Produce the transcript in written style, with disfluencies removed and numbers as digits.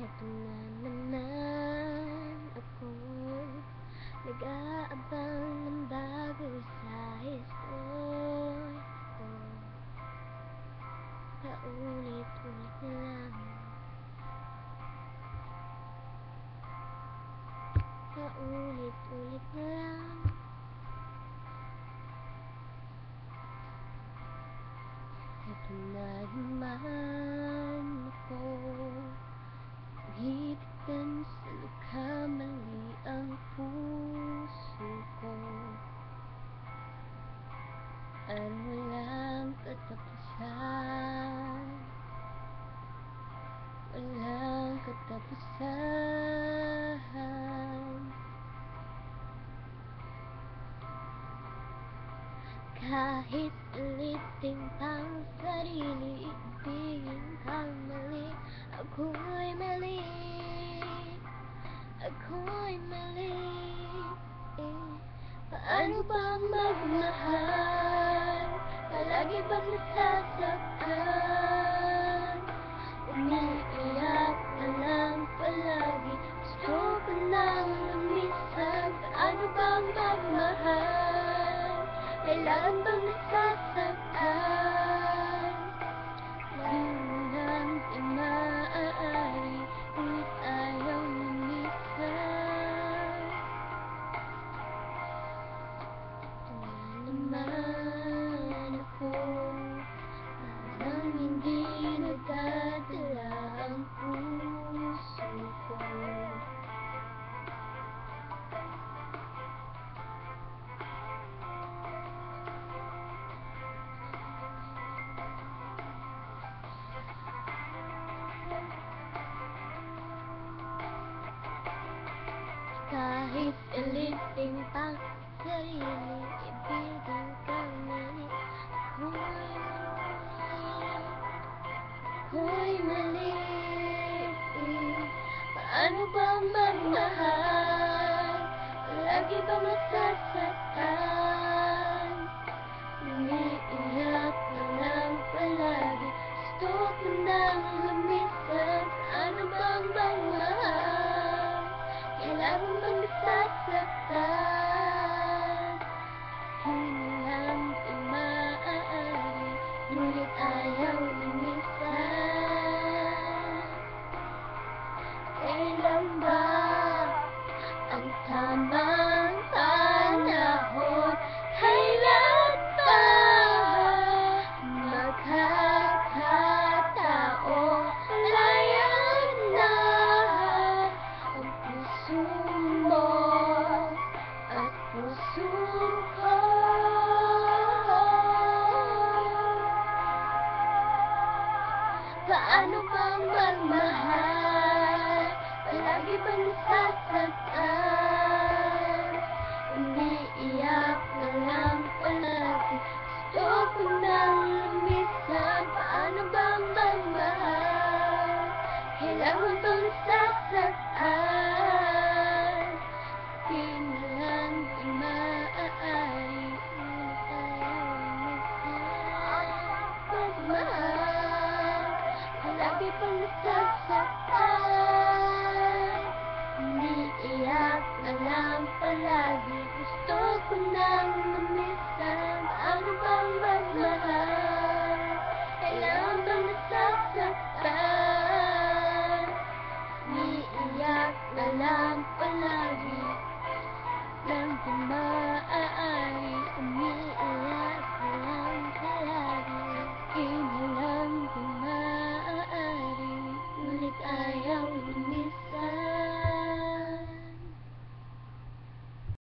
Heto na naman ako, nag-aabang ng bago sa history ko. Paulit-ulit na lang, paulit-ulit na lang. Heto na naman ako, higpitan sa lukamali ang puso ko. At walang katapusan, walang katapusan. Kahit ulitin pang sarili, ibigin kang mali. Ako'y mali, ako'y mali. Paano ba magmahal? Palagi bang nasasaktan? Umiiyak na lang palagi, gusto ko nang lumisan. Paano ba magmahal? Kailangan bang nasasaktan? Ngayon lang di maaari, ngunit ayaw lumisan. Naman ako, parang hindi nagdadala ang puso ko. Kahit ulitin pang sarili, ibigin kang mali. Ako'y mali. Paano ba magmahal? Palagi ba masasaktan? Umiiyak na lang palagi, gusto ko nang lumisan. Paano bang magmahal? Kailangan bang nasasaktan? Ngayon lang di maaari, ngunit ayaw lumisan. Kailan ba ang tama?